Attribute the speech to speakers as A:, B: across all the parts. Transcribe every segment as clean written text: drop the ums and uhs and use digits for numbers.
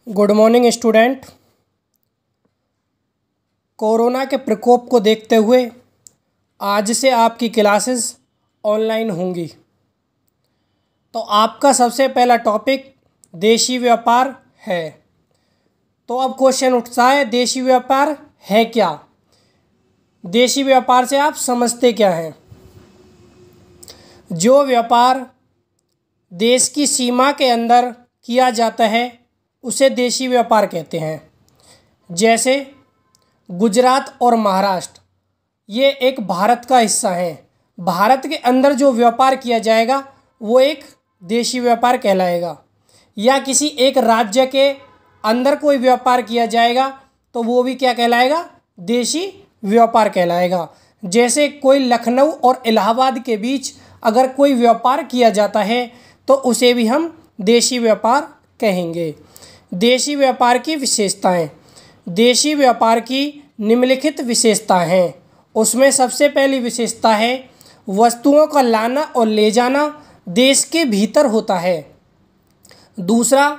A: Good morning student. Corona के प्रकोप को देखते हुए आज से आपकी क्लासेस ऑनलाइन होंगी। तो आपका सबसे पहला टॉपिक देशी व्यापार है। तो अब क्वेश्चन उठता है, देशी व्यापार है क्या? देशी व्यापार से आप समझते क्या हैं? जो व्यापार देश की सीमा के अंदर किया जाता है उसे देशी व्यापार कहते हैं। जैसे गुजरात और महाराष्ट्र ये एक भारत का हिस्सा है। भारत के अंदर जो व्यापार किया जाएगा वो एक देशी व्यापार कहलाएगा। या किसी एक राज्य के अंदर कोई व्यापार किया जाएगा तो वो भी क्या कहलाएगा? देशी व्यापार कहलाएगा। जैसे कोई लखनऊ और इलाहाबाद के बीच अगर कोई व्यापार किया जाता है तो उसे भी हम देशी व्यापार कहेंगे। देशी व्यापार की विशेषताएं। देशी व्यापार की निम्नलिखित विशेषताएं हैं। उसमें सबसे पहली विशेषता है वस्तुओं का लाना और ले जाना देश के भीतर होता है। दूसरा,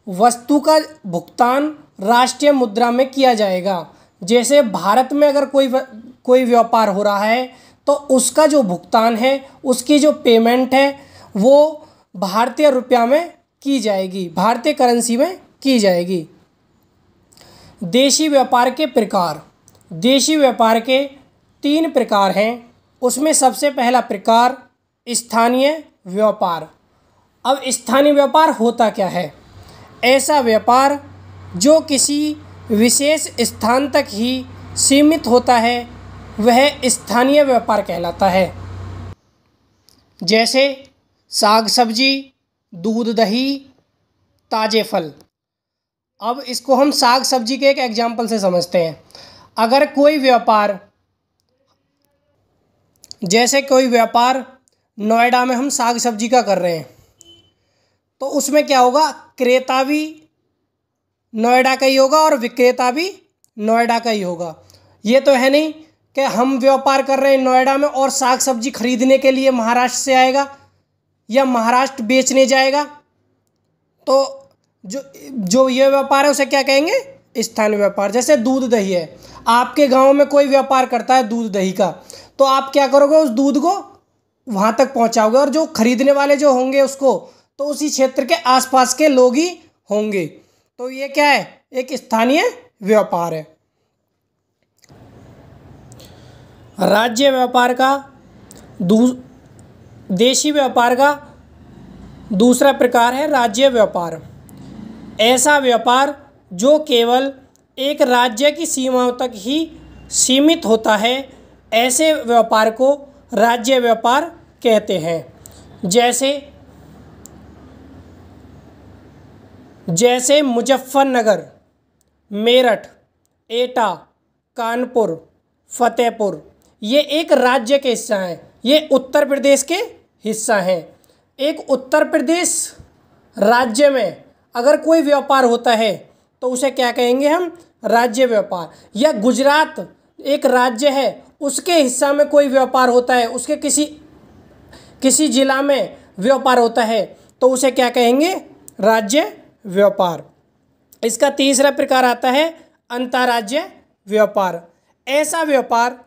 A: वस्तु का भुगतान राष्ट्रीय मुद्रा में किया जाएगा। जैसे भारत में अगर कोई व्यापार हो रहा है तो उसका जो भुगतान है, उसकी जो पेमेंट है वो भारतीय रुपया में की जाएगी, भारतीय करेंसी में की जाएगी। देशी व्यापार के प्रकार। देशी व्यापार के 3 प्रकार हैं। उसमें सबसे पहला प्रकार स्थानीय व्यापार। अब स्थानीय व्यापार होता क्या है? ऐसा व्यापार जो किसी विशेष स्थान तक ही सीमित होता है वह स्थानीय व्यापार कहलाता है। जैसे साग सब्जी, दूध दही, ताज़े फल। अब इसको हम साग सब्जी के एक एग्जाम्पल से समझते हैं। अगर कोई व्यापार, जैसे कोई व्यापार नोएडा में हम साग सब्जी का कर रहे हैं तो उसमें क्या होगा? क्रेता भी नोएडा का ही होगा और विक्रेता भी नोएडा का ही होगा। ये तो है नहीं कि हम व्यापार कर रहे हैं नोएडा में और साग सब्जी खरीदने के लिए महाराष्ट्र से आएगा या महाराष्ट्र बेचने जाएगा। तो जो ये व्यापार है उसे क्या कहेंगे? स्थानीय व्यापार। जैसे दूध दही है, आपके गांव में कोई व्यापार करता है दूध दही का, तो आप क्या करोगे? उस दूध को वहां तक पहुंचाओगे और जो खरीदने वाले जो होंगे उसको तो उसी क्षेत्र के आसपास के लोग ही होंगे। तो ये क्या है? एक स्थानीय व्यापार है। राज्य व्यापार का देशी व्यापार का दूसरा प्रकार है राज्य व्यापार। ऐसा व्यापार जो केवल एक राज्य की सीमाओं तक ही सीमित होता है, ऐसे व्यापार को राज्य व्यापार कहते हैं। जैसे मुजफ्फरनगर, मेरठ, एटा, कानपुर, फतेहपुर ये एक राज्य के हिस्सा हैं। ये उत्तर प्रदेश के हिस्सा हैं। एक उत्तर प्रदेश राज्य में अगर कोई व्यापार होता है तो उसे क्या कहेंगे हम? राज्य व्यापार। या गुजरात एक राज्य है, उसके हिस्सा में कोई व्यापार होता है, उसके किसी जिला में व्यापार होता है तो उसे क्या कहेंगे? राज्य व्यापार। इसका तीसरा प्रकार आता है अंतर्राज्य व्यापार। ऐसा व्यापार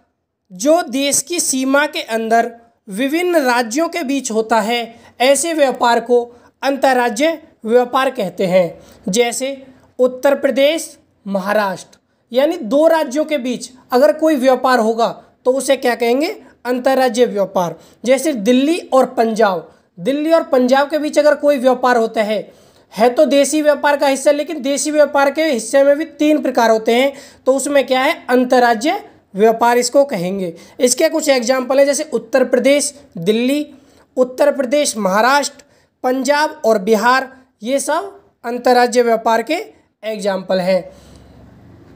A: जो देश की सीमा के अंदर विभिन्न राज्यों के बीच होता है, ऐसे व्यापार को अंतर्राज्य व्यापार कहते हैं। जैसे उत्तर प्रदेश, महाराष्ट्र यानी 2 राज्यों के बीच अगर कोई व्यापार होगा तो उसे क्या कहेंगे? अंतर्राज्य व्यापार। जैसे दिल्ली और पंजाब, दिल्ली और पंजाब के बीच अगर कोई व्यापार होता है तो देशी व्यापार का हिस्सा, लेकिन देशी व्यापार के हिस्से में भी 3 प्रकार होते हैं तो उसमें क्या है? अंतर्राज्य व्यापार इसको कहेंगे। इसके कुछ एग्जाम्पल है, जैसे उत्तर प्रदेश दिल्ली, उत्तर प्रदेश महाराष्ट्र, पंजाब और बिहार, ये सब अंतर्राज्य व्यापार के एग्जाम्पल हैं।